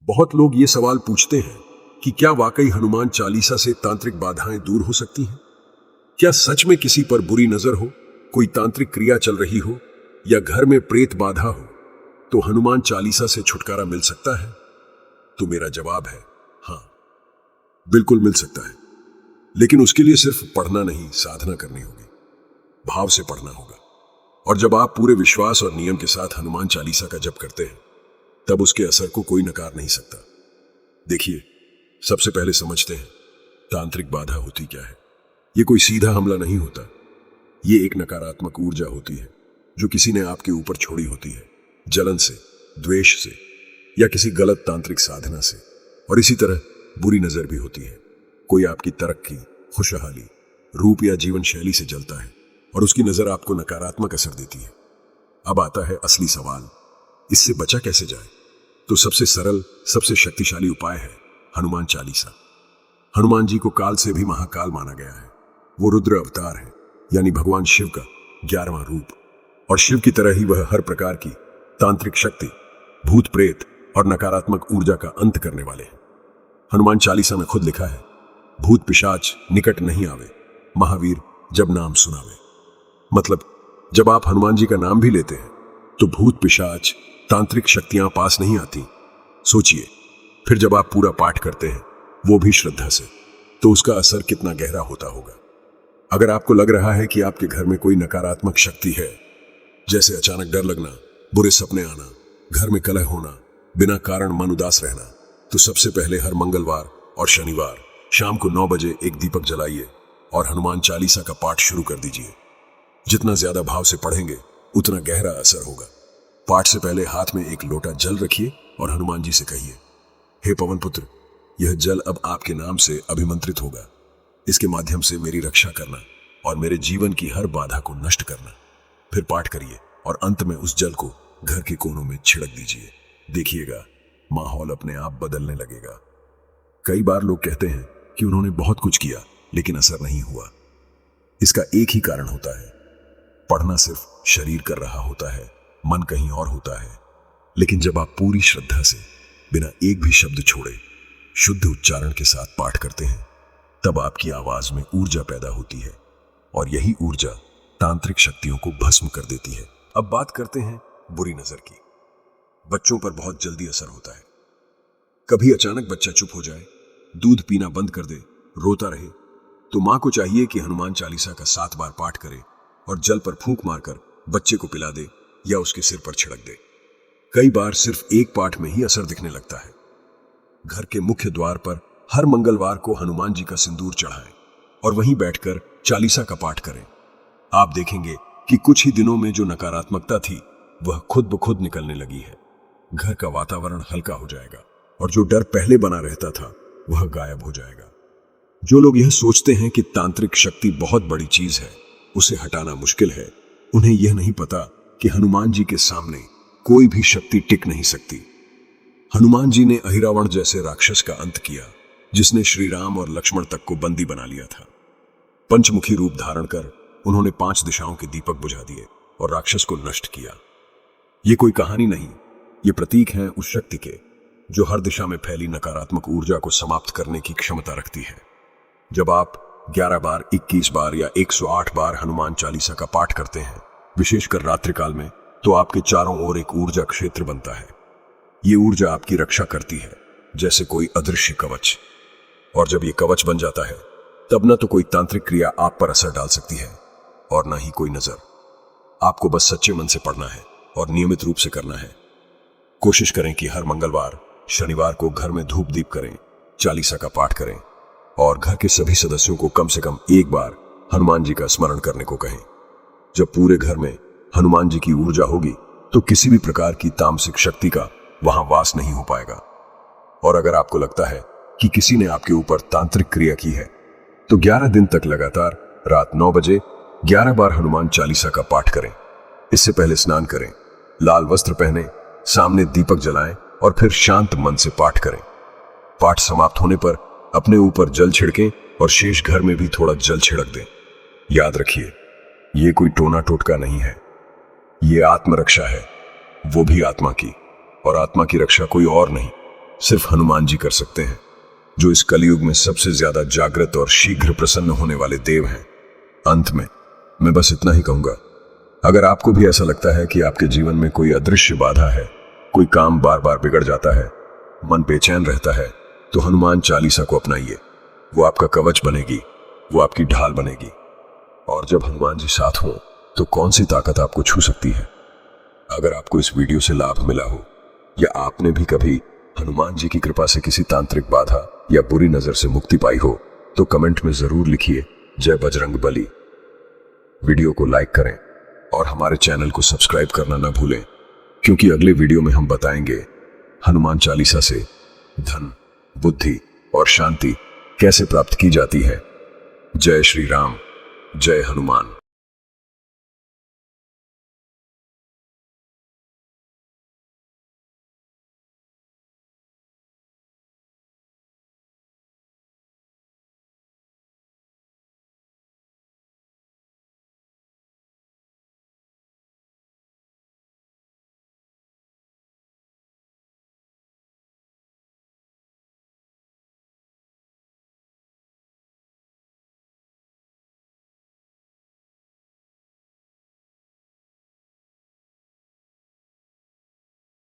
बहुत लोग ये सवाल पूछते हैं कि क्या वाकई हनुमान चालीसा से तांत्रिक बाधाएं दूर हो सकती हैं? क्या सच में किसी पर बुरी नजर हो, कोई तांत्रिक क्रिया चल रही हो या घर में प्रेत बाधा हो तो हनुमान चालीसा से छुटकारा मिल सकता है? तो मेरा जवाब है हाँ, बिल्कुल मिल सकता है। लेकिन उसके लिए सिर्फ पढ़ना नहीं, साधना करनी होगी, भाव से पढ़ना होगा। और जब आप पूरे विश्वास और नियम के साथ हनुमान चालीसा का जप करते हैं तब उसके असर को कोई नकार नहीं सकता। देखिए, सबसे पहले समझते हैं तांत्रिक बाधा होती क्या है। ये कोई सीधा हमला नहीं होता, ये एक नकारात्मक ऊर्जा होती है जो किसी ने आपके ऊपर छोड़ी होती है, जलन से, द्वेष से या किसी गलत तांत्रिक साधना से। और इसी तरह बुरी नजर भी होती है। कोई आपकी तरक्की, खुशहाली, रूप या जीवन शैली से जलता है और उसकी नजर आपको नकारात्मक असर देती है। अब आता है असली सवाल, इससे बचा कैसे जाए? तो सबसे सरल, सबसे शक्तिशाली उपाय है हनुमान चालीसा। हनुमान जी को काल से भी महाकाल माना गया है। वो रुद्र अवतार है, यानी भगवान शिव का 11वां रूप। और शिव की तरह ही वह हर प्रकार की तांत्रिक शक्ति, भूत प्रेत और नकारात्मक ऊर्जा का अंत करने वाले हैं। हनुमान चालीसा में खुद लिखा है, भूत पिशाच निकट नहीं आवे, महावीर जब नाम सुनावे। मतलब जब आप हनुमान जी का नाम भी लेते हैं तो भूत पिशाच, तांत्रिक शक्तियां पास नहीं आती। सोचिए, फिर जब आप पूरा पाठ करते हैं, वो भी श्रद्धा से, तो उसका असर कितना गहरा होता होगा। अगर आपको लग रहा है कि आपके घर में कोई नकारात्मक शक्ति है, जैसे अचानक डर लगना, बुरे सपने आना, घर में कलह होना, बिना कारण मन उदास रहना, तो सबसे पहले हर मंगलवार और शनिवार शाम को 9 बजे एक दीपक जलाइए और हनुमान चालीसा का पाठ शुरू कर दीजिए। जितना ज्यादा भाव से पढ़ेंगे उतना गहरा असर होगा। पाठ से पहले हाथ में एक लोटा जल रखिए और हनुमान जी से कहिए, हे पवन पुत्र, यह जल अब आपके नाम से अभिमंत्रित होगा। इसके माध्यम से मेरी रक्षा करना और मेरे जीवन की हर बाधा को नष्ट करना। फिर पाठ करिए और अंत में उस जल को घर के कोनों में छिड़क दीजिए। देखिएगा, माहौल अपने आप बदलने लगेगा। कई बार लोग कहते हैं कि उन्होंने बहुत कुछ किया लेकिन असर नहीं हुआ। इसका एक ही कारण होता है, पढ़ना सिर्फ शरीर कर रहा होता है, मन कहीं और होता है। लेकिन जब आप पूरी श्रद्धा से, बिना एक भी शब्द छोड़े, शुद्ध उच्चारण के साथ पाठ करते हैं, तब आपकी आवाज में ऊर्जा पैदा होती है और यही ऊर्जा तांत्रिक शक्तियों को भस्म कर देती है। अब बात करते हैं बुरी नजर की। बच्चों पर बहुत जल्दी असर होता है। कभी अचानक बच्चा चुप हो जाए, दूध पीना बंद कर दे, रोता रहे, तो मां को चाहिए कि हनुमान चालीसा का 7 बार पाठ करे और जल पर फूंक मारकर बच्चे को पिला दे या उसके सिर पर छिड़क दे। कई बार सिर्फ एक पाठ में ही असर दिखने लगता है। घर के मुख्य द्वार पर हर मंगलवार को हनुमान जी का सिंदूर चढ़ाएं और वहीं बैठकर चालीसा का पाठ करें। आप देखेंगे कि कुछ ही दिनों में जो नकारात्मकता थी वह खुद ब खुद निकलने लगी है। घर का वातावरण हल्का हो जाएगा और जो डर पहले बना रहता था वह गायब हो जाएगा। जो लोग यह सोचते हैं कि तांत्रिक शक्ति बहुत बड़ी चीज है, उसे हटाना मुश्किल है, उन्हें यह नहीं पता कि हनुमान जी के सामने कोई भी शक्ति टिक नहीं सकती। हनुमान जी ने अहिरावण जैसे राक्षस का अंत किया, जिसने श्री राम और लक्ष्मण तक को बंदी बना लिया था। पंचमुखी रूप धारण कर उन्होंने 5 दिशाओं के दीपक बुझा दिए और राक्षस को नष्ट किया। ये कोई कहानी नहीं, ये प्रतीक हैं उस शक्ति के जो हर दिशा में फैली नकारात्मक ऊर्जा को समाप्त करने की क्षमता रखती है। जब आप 11 बार, 21 बार या 108 बार हनुमान चालीसा का पाठ करते हैं, विशेषकर रात्रिकाल में, तो आपके चारों ओर एक ऊर्जा क्षेत्र बनता है। ये ऊर्जा आपकी रक्षा करती है, जैसे कोई अदृश्य कवच। और जब ये कवच बन जाता है, तब न तो कोई तांत्रिक क्रिया आप पर असर डाल सकती है और न ही कोई नजर। आपको बस सच्चे मन से पढ़ना है और नियमित रूप से करना है। कोशिश करें कि हर मंगलवार, शनिवार को घर में धूप दीप करें, चालीसा का पाठ करें और घर के सभी सदस्यों को कम से कम एक बार हनुमान जी का स्मरण करने को कहें। जब पूरे घर में हनुमान जी की ऊर्जा होगी तो किसी भी प्रकार की तामसिक शक्ति का वहां वास नहीं हो पाएगा। और अगर आपको लगता है कि किसी ने आपके ऊपर तांत्रिक क्रिया की है, तो 11 दिन तक लगातार रात 9 बजे 11 बार हनुमान चालीसा का पाठ करें। इससे पहले स्नान करें, लाल वस्त्र पहने, सामने दीपक जलाएं और फिर शांत मन से पाठ करें। पाठ समाप्त होने पर अपने ऊपर जल छिड़कें और शेष घर में भी थोड़ा जल छिड़क दें। याद रखिए, ये कोई टोना टोटका नहीं है, ये आत्मरक्षा है, वो भी आत्मा की, और आत्मा की रक्षा कोई और नहीं, सिर्फ हनुमान जी कर सकते हैं, जो इस कलयुग में सबसे ज्यादा जागृत और शीघ्र प्रसन्न होने वाले देव हैं। अंत में मैं बस इतना ही कहूंगा, अगर आपको भी ऐसा लगता है कि आपके जीवन में कोई अदृश्य बाधा है, कोई काम बार बार बिगड़ जाता है, मन बेचैन रहता है, तो हनुमान चालीसा को अपनाइए। वो आपका कवच बनेगी, वो आपकी ढाल बनेगी। और जब हनुमान जी साथ हों तो कौन सी ताकत आपको छू सकती है। अगर आपको इस वीडियो से लाभ मिला हो या आपने भी कभी हनुमान जी की कृपा से किसी तांत्रिक बाधा या बुरी नजर से मुक्ति पाई हो, तो कमेंट में जरूर लिखिए जय बजरंग बली। वीडियो को लाइक करें और हमारे चैनल को सब्सक्राइब करना ना भूलें, क्योंकि अगले वीडियो में हम बताएंगे हनुमान चालीसा से धन, बुद्धि और शांति कैसे प्राप्त की जाती है। जय श्री राम, जय हनुमान।